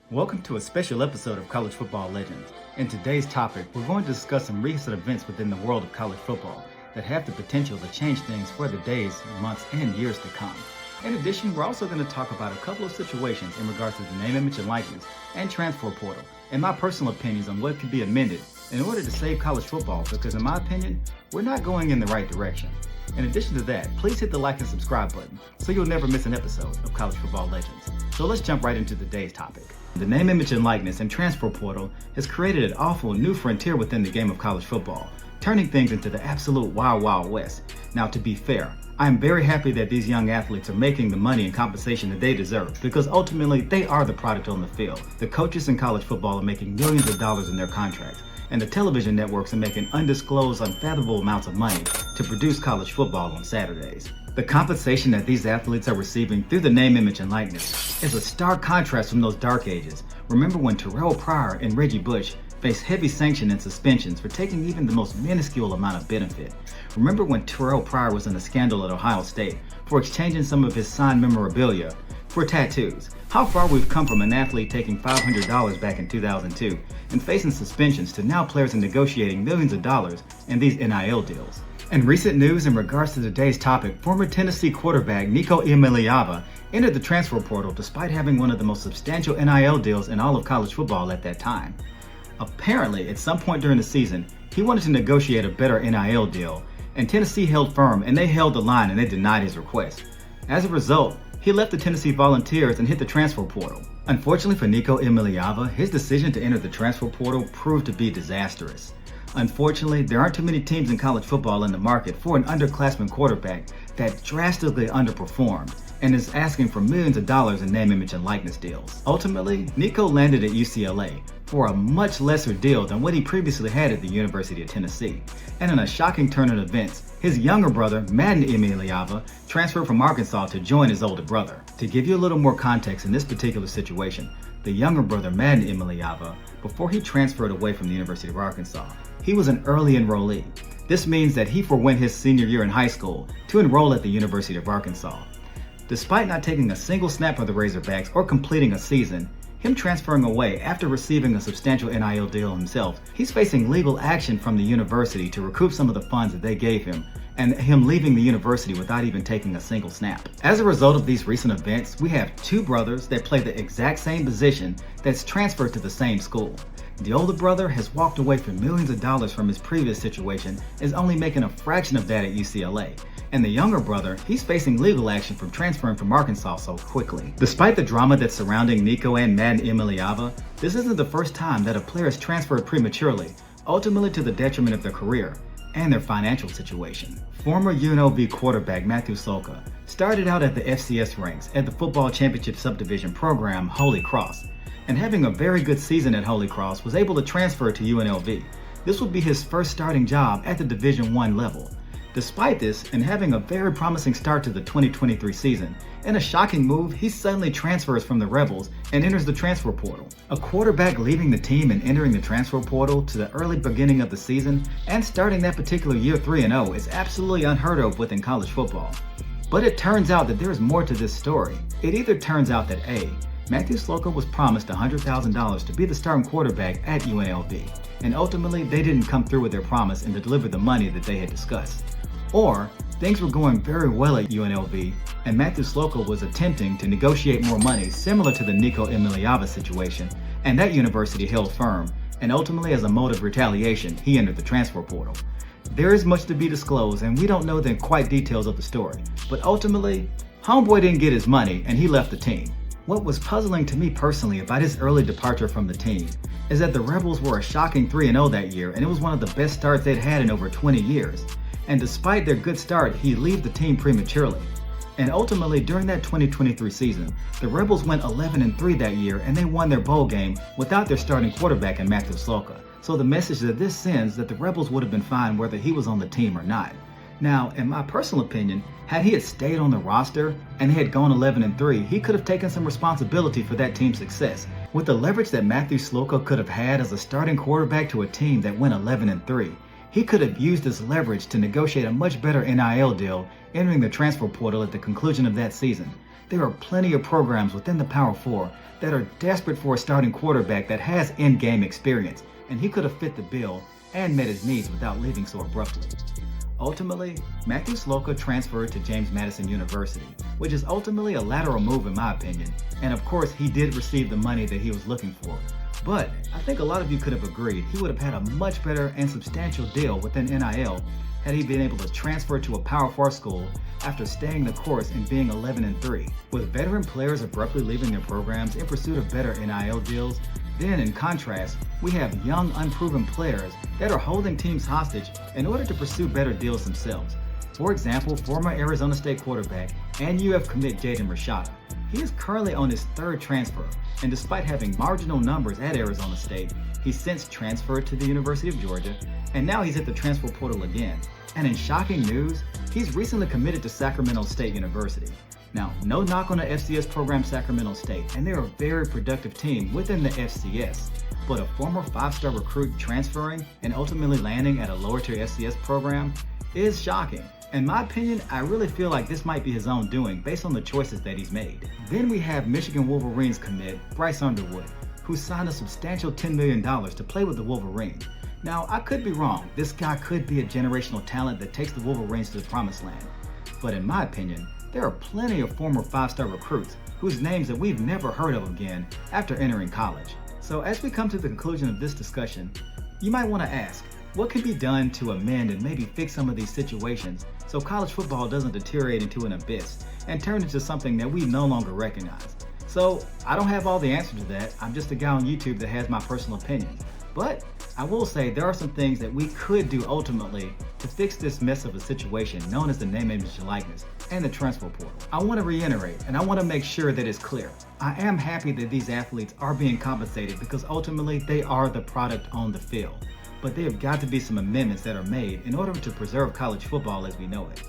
Welcome to a special episode of College Football Legends. In today's topic, we're going to discuss some recent events within the world of college football that have the potential to change things for the days, months, and years to come. In addition, we're also going to talk about a couple of situations in regards to the name, image, and likeness and transfer portal, and my personal opinions on what could be amended in order to save college football, because in my opinion, we're not going in the right direction. In addition to that, please hit the like and subscribe button so you'll never miss an episode of College Football Legends. So let's jump right into today's topic. The name, image, and likeness and transfer portal has created an awful new frontier within the game of college football, turning things into the absolute wild, wild west. Now, to be fair, I am very happy that these young athletes are making the money and compensation that they deserve, because ultimately they are the product on the field. The coaches in college football are making millions of dollars in their contracts, and the television networks are making undisclosed, unfathomable amounts of money to produce college football on Saturdays. The compensation that these athletes are receiving through the name, image, and likeness is a stark contrast from those dark ages. Remember when Terrell Pryor and Reggie Bush faced heavy sanction and suspensions for taking even the most minuscule amount of benefit? Remember when Terrell Pryor was in a scandal at Ohio State for exchanging some of his signed memorabilia for tattoos? How far we've come from an athlete taking $500 back in 2002 and facing suspensions to now players are negotiating millions of dollars in these NIL deals. In recent news in regards to today's topic, former Tennessee quarterback Nico Iamaleava entered the transfer portal despite having one of the most substantial NIL deals in all of college football at that time. Apparently, at some point during the season, he wanted to negotiate a better NIL deal, and Tennessee held firm and they held the line and they denied his request. As a result, he left the Tennessee Volunteers and hit the transfer portal. Unfortunately for Nico Iamaleava, his decision to enter the transfer portal proved to be disastrous. Unfortunately, there aren't too many teams in college football in the market for an underclassman quarterback that drastically underperformed and is asking for millions of dollars in name, image, and likeness deals. Ultimately, Nico landed at UCLA for a much lesser deal than what he previously had at the University of Tennessee. And in a shocking turn of events, his younger brother, Madden Iamaleava, transferred from Arkansas to join his older brother. To give you a little more context in this particular situation, the younger brother, Madden Iamaleava, before he transferred away from the University of Arkansas, he was an early enrollee. This means that he forwent his senior year in high school to enroll at the University of Arkansas. Despite not taking a single snap for the Razorbacks or completing a season, him transferring away after receiving a substantial NIL deal himself, he's facing legal action from the university to recoup some of the funds that they gave him, and him leaving the university without even taking a single snap. As a result of these recent events, we have two brothers that play the exact same position that's transferred to the same school. The older brother has walked away from millions of dollars from his previous situation, is only making a fraction of that at UCLA. And the younger brother, he's facing legal action from transferring from Arkansas so quickly. Despite the drama that's surrounding Nico and Madden Iamaleava, this isn't the first time that a player has transferred prematurely, ultimately to the detriment of their career and their financial situation. Former UNLV quarterback Matthew Sulka started out at the FCS ranks at the Football Championship Subdivision program Holy Cross, and having a very good season at Holy Cross was able to transfer to UNLV. This would be his first starting job at the Division I level. Despite this, and having a very promising start to the 2023 season, in a shocking move, he suddenly transfers from the Rebels and enters the transfer portal. A quarterback leaving the team and entering the transfer portal to the early beginning of the season and starting that particular year 3-0 is absolutely unheard of within college football. But it turns out that there is more to this story. It either turns out that A, Matthew Sulka was promised $100,000 to be the starting quarterback at UNLV, and ultimately they didn't come through with their promise and to deliver the money that they had discussed. Or things were going very well at UNLV, and Matthew Sulka was attempting to negotiate more money similar to the Nico Iamaleava situation, and that university held firm, and ultimately as a mode of retaliation, he entered the transfer portal. There is much to be disclosed, and we don't know the quite details of the story, but ultimately, homeboy didn't get his money and he left the team. What was puzzling to me personally about his early departure from the team is that the Rebels were a shocking 3-0 that year, and it was one of the best starts they'd had in over 20 years. And despite their good start, he'd leave the team prematurely. And ultimately, during that 2023 season, the Rebels went 11-3 that year, and they won their bowl game without their starting quarterback in Matthew Sulka. So the message that this sends that the Rebels would have been fine whether he was on the team or not. Now, in my personal opinion, had he had stayed on the roster and they had gone 11-3, he could have taken some responsibility for that team's success. With the leverage that Matthew Sulka could have had as a starting quarterback to a team that went 11-3, he could have used this leverage to negotiate a much better NIL deal entering the transfer portal at the conclusion of that season. There are plenty of programs within the Power Four that are desperate for a starting quarterback that has in-game experience, and he could have fit the bill and met his needs without leaving so abruptly. Ultimately, Matthew Sulka transferred to James Madison University, which is ultimately a lateral move in my opinion, and of course he did receive the money that he was looking for. But I think a lot of you could have agreed he would have had a much better and substantial deal within NIL had he been able to transfer to a Power 4 school after staying the course and being 11-3. With veteran players abruptly leaving their programs in pursuit of better NIL deals, then in contrast, we have young unproven players that are holding teams hostage in order to pursue better deals themselves. For example, former Arizona State quarterback and UF commit Jaden Rashada. He is currently on his third transfer, and despite having marginal numbers at Arizona State, he's since transferred to the University of Georgia, and now he's at the transfer portal again. And in shocking news, he's recently committed to Sacramento State University. Now, no knock on the FCS program Sacramento State, and they're a very productive team within the FCS. But a former 5-star recruit transferring and ultimately landing at a lower tier FCS program is shocking. In my opinion, I really feel like this might be his own doing based on the choices that he's made. Then we have Michigan Wolverines commit Bryce Underwood, who signed a substantial $10 million to play with the Wolverines. Now, I could be wrong. This guy could be a generational talent that takes the Wolverines to the promised land. But in my opinion, there are plenty of former 5-star recruits whose names that we've never heard of again after entering college. So as we come to the conclusion of this discussion, you might want to ask, what can be done to amend and maybe fix some of these situations so college football doesn't deteriorate into an abyss and turn into something that we no longer recognize? So I don't have all the answers to that. I'm just a guy on YouTube that has my personal opinion. But I will say there are some things that we could do ultimately to fix this mess of a situation known as the name, image, and likeness and the transfer portal. I want to reiterate and I want to make sure that it's clear. I am happy that these athletes are being compensated because ultimately they are the product on the field. But there have got to be some amendments that are made in order to preserve college football as we know it.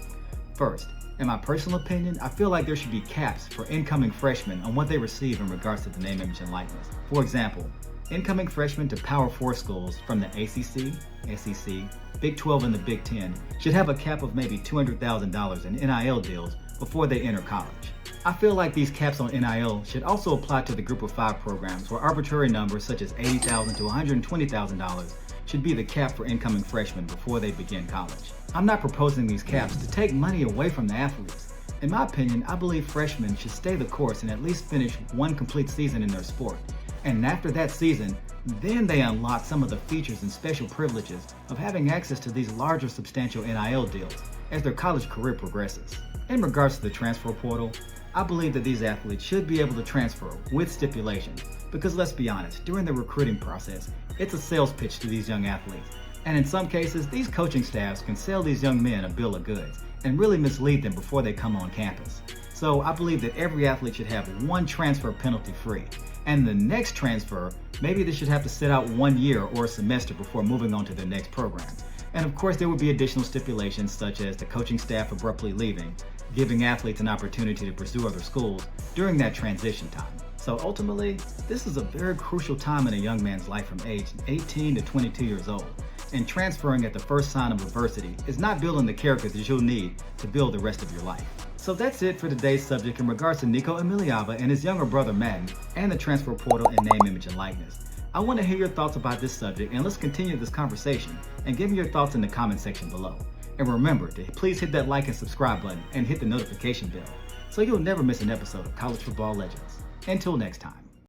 First, in my personal opinion, I feel like there should be caps for incoming freshmen on what they receive in regards to the name, image, and likeness. For example, incoming freshmen to Power 4 schools from the ACC, SEC, Big 12, and the Big 10 should have a cap of maybe $200,000 in NIL deals before they enter college. I feel like these caps on NIL should also apply to the Group of 5 programs where arbitrary numbers such as $80,000 to $120,000 should be the cap for incoming freshmen before they begin college. I'm not proposing these caps to take money away from the athletes. In my opinion, I believe freshmen should stay the course and at least finish one complete season in their sport. And after that season, then they unlock some of the features and special privileges of having access to these larger substantial NIL deals as their college career progresses. In regards to the transfer portal, I believe that these athletes should be able to transfer with stipulations because let's be honest, during the recruiting process, it's a sales pitch to these young athletes. And in some cases, these coaching staffs can sell these young men a bill of goods and really mislead them before they come on campus. So I believe that every athlete should have one transfer penalty free. And the next transfer, maybe they should have to sit out 1 year or a semester before moving on to their next program. And of course, there would be additional stipulations such as the coaching staff abruptly leaving, giving athletes an opportunity to pursue other schools during that transition time. So ultimately, this is a very crucial time in a young man's life from age 18 to 22 years old. And transferring at the first sign of adversity is not building the character that you'll need to build the rest of your life. So that's it for today's subject in regards to Nico Iamaleava and his younger brother Madden and the transfer portal and name, image, and likeness. I want to hear your thoughts about this subject and let's continue this conversation and give me your thoughts in the comment section below. And remember to please hit that like and subscribe button and hit the notification bell so you'll never miss an episode of College Football Legends. Until next time.